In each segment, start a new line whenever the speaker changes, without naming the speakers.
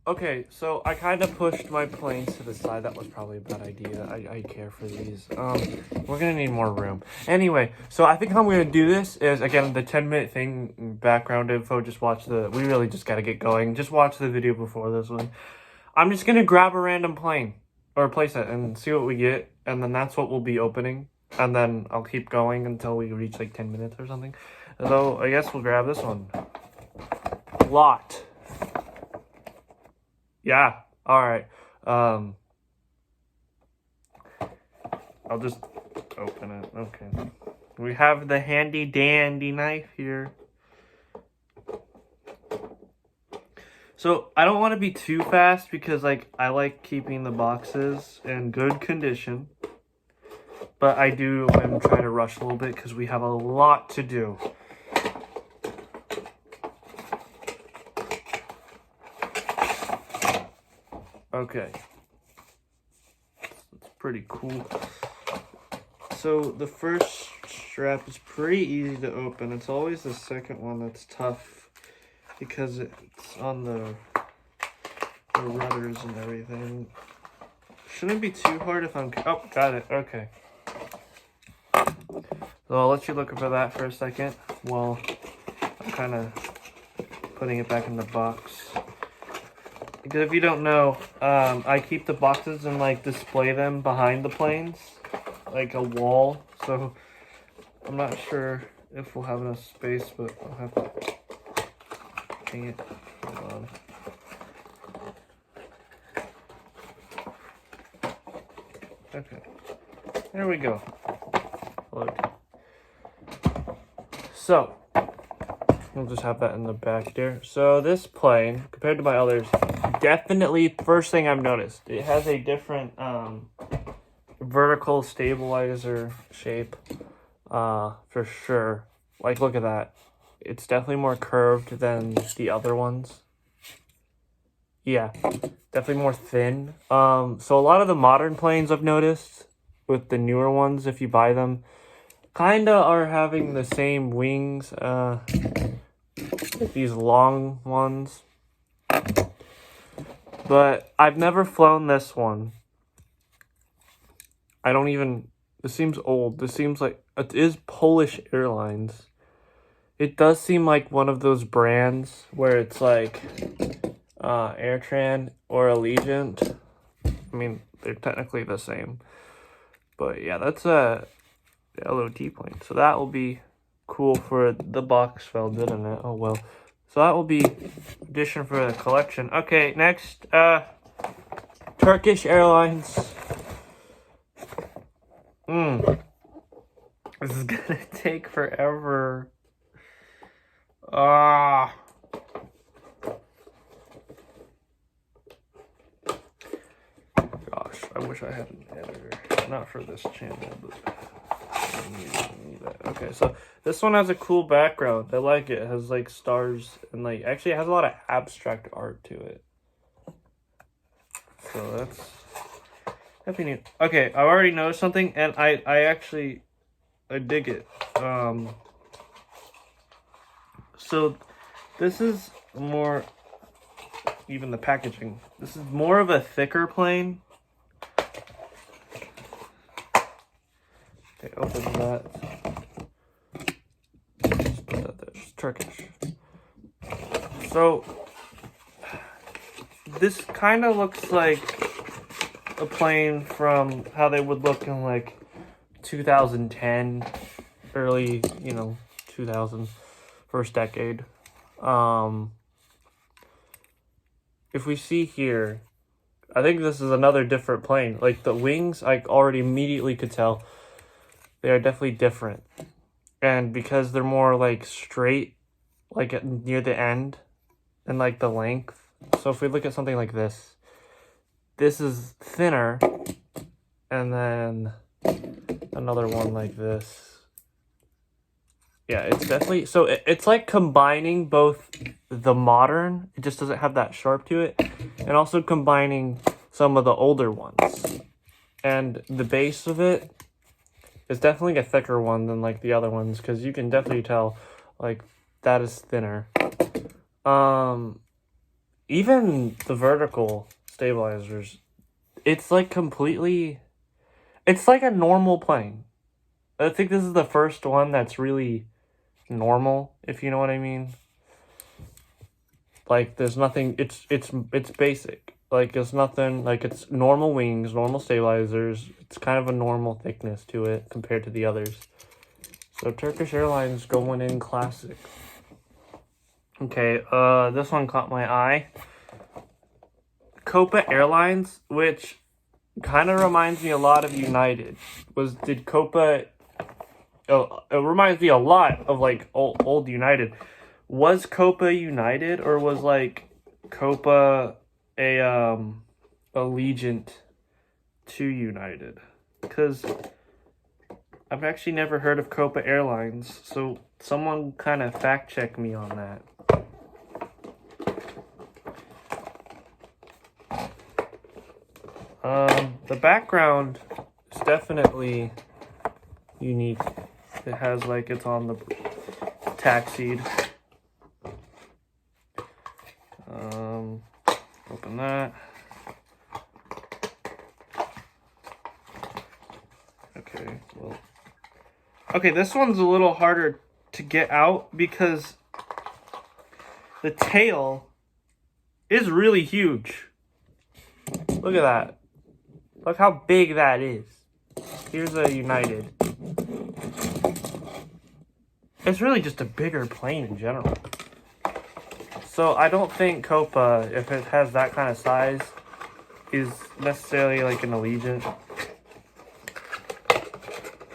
Okay, so I kind of pushed my planes to the side. That was probably a bad idea. I care for these. We're gonna need more room. Anyway, so I think how I'm gonna do this is, again, the 10-minute thing, background info, just watch we really just gotta get going. Just watch the video before this one. I'm just gonna grab a random plane, or playset, and see what we get, and then that's what we'll be opening. And then I'll keep going until we reach like 10 minutes or something. So I guess we'll grab this one. Lot. Yeah, alright. I'll just open it. Okay. We have the handy dandy knife here. So, I don't want to be too fast because, like, I like keeping the boxes in good condition. But I'm trying to rush a little bit because we have a lot to do. Okay. It's pretty cool. So the first strap is pretty easy to open. It's always the second one that's tough because it's on the rudders and everything. Shouldn't be too hard if I'm... Oh, got it. Okay. So I'll let you look for that for a second while I'm kind of putting it back in the box. Because if you don't know, I keep the boxes and like display them behind the planes, like a wall. So I'm not sure if we'll have enough space, but I'll have to. Dang it! Hold on. Okay, there we go. Look. So we'll just have that in the back there. So this plane, compared to my others, definitely first thing I've noticed, it has a different vertical stabilizer shape, for sure. Like, look at that. It's definitely more curved than the other ones. Yeah, definitely more thin. So a lot of the modern planes I've noticed with the newer ones, if you buy them, kinda are having the same wings, these long ones. But I've never flown this one. This seems old. This seems like, it is Polish Airlines. It does seem like one of those brands where it's like Airtran or Allegiant. I mean, they're technically the same. But yeah, that's a LOT plane. So that will be cool for the box fell, didn't it? Oh well. So that will be addition for the collection. Okay, next, Turkish Airlines. This is gonna take forever. Gosh, I wish I had an editor. Not for this channel, but I need that. Okay, so this one has a cool background. I like it. It has like stars and like actually it has a lot of abstract art to it. So that's definitely neat. Okay, I've already noticed something, and I dig it. So this is more, even the packaging, this is more of a thicker plane. Okay, open that. Just put that there. It's Turkish. So this kind of looks like a plane from how they would look in like 2010, early, 2000, first decade. If we see here, I think this is another different plane. Like the wings, I already immediately could tell they are definitely different. And because they're more like straight, like near the end, and like the length. So if we look at something like this is thinner, and then another one like this. Yeah, it's definitely, so it's like combining both the modern, it just doesn't have that sharp to it, and also combining some of the older ones. And the base of it is definitely a thicker one than like the other ones, because you can definitely tell like that is thinner. even the vertical stabilizers, it's like completely, it's like a normal plane. I think this is the first one that's really normal, if you know what I mean. Like, there's nothing, it's basic. Like, it's nothing, like, it's normal wings, normal stabilizers. It's kind of a normal thickness to it compared to the others. So, Turkish Airlines going in classic. Okay, this one caught my eye. Copa Airlines, which kind of reminds me a lot of United. Did Copa... Oh, it reminds me a lot of, like, old United. Was Copa United, or was, like, Copa a allegiant to United? Because I've actually never heard of Copa Airlines, so someone kind of fact check me on that. The background is definitely unique. It has, like, it's on the taxied. Open that. Okay, well. Okay, this one's a little harder to get out because the tail is really huge. Look at that. Look how big that is. Here's a United. It's really just a bigger plane in general. So I don't think Copa, if it has that kind of size, is necessarily like an Allegiant.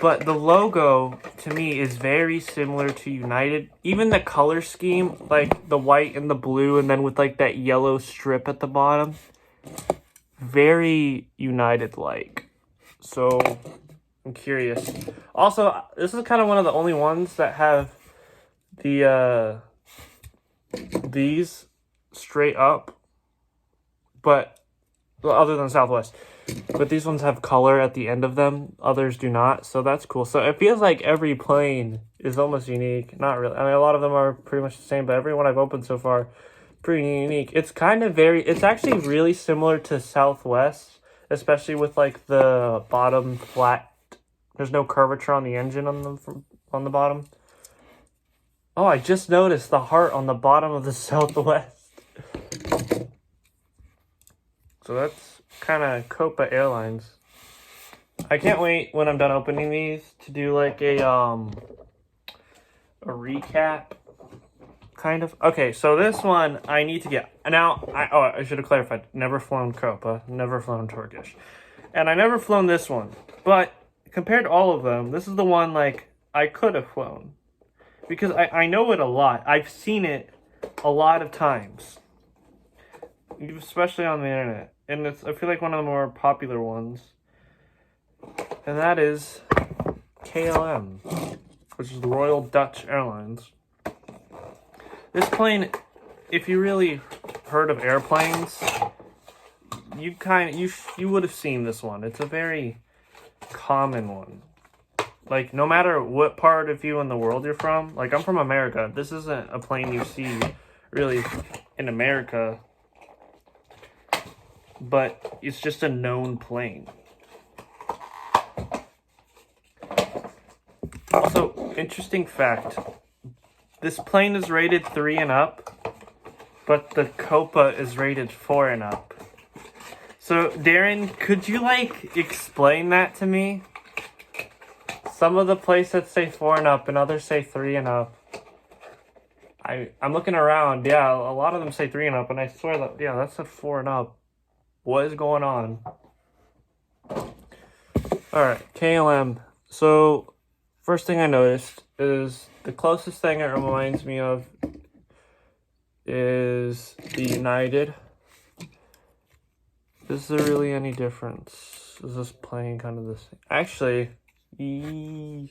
But the logo, to me, is very similar to United. Even the color scheme, like the white and the blue, and then with like that yellow strip at the bottom. Very United-like. So, I'm curious. Also, this is kind of one of the only ones that have the, these straight up. But, well, other than Southwest. But these ones have color at the end of them. Others do not. So that's cool. So it feels like every plane is almost unique. Not really. I mean, a lot of them are pretty much the same. But every one I've opened so far, pretty unique. It's kind of it's actually really similar to Southwest. Especially with like the bottom flat. There's no curvature on the engine on the bottom. Oh, I just noticed the heart on the bottom of the Southwest. So that's kind of Copa Airlines. I can't wait when I'm done opening these to do like a recap, kind of. Okay, so this one I need to get. Now, I should have clarified. Never flown Copa, never flown Turkish. And I never flown this one. But compared to all of them, this is the one like I could have flown. Because I know it a lot. I've seen it a lot of times. Especially on the internet. And it's, I feel like, one of the more popular ones. And that is KLM, which is the Royal Dutch Airlines. This plane, if you really heard of airplanes, you would have seen this one. It's a very common one. Like, no matter what part of you in the world you're from, like, I'm from America. This isn't a plane you see really in America. But it's just a known plane. Also, interesting fact. This plane is rated 3 and up, but the Copa is rated 4 and up. So, Darren, could you, like, explain that to me? Some of the places say 4 and up, and others say 3 and up. I'm looking around. Yeah, a lot of them say 3 and up, and I swear that, yeah, that's a 4 and up. What is going on? Alright, KLM. So, first thing I noticed is the closest thing it reminds me of is the United. Is there really any difference? Is this plane kind of the same? Actually, I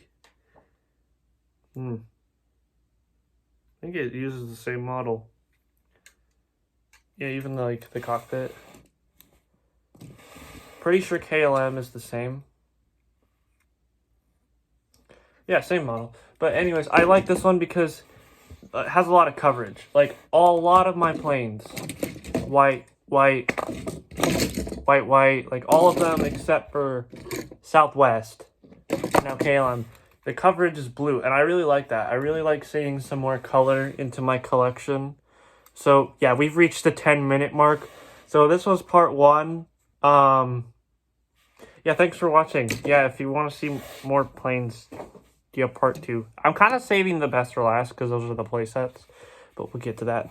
think it uses the same model. Yeah, even like the cockpit. Pretty sure KLM is the same. Yeah, same model. But anyways, I like this one because it has a lot of coverage. Like, a lot of my planes white, white, white, white, like all of them except for Southwest. Now KLM. The coverage is blue, and I really like that. I really like seeing some more color into my collection. So, yeah, we've reached the 10-minute mark. So, this was part 1. Yeah, thanks for watching. Yeah, if you want to see more planes, you have part 2. I'm kind of saving the best for last, because those are the play sets. But we'll get to that.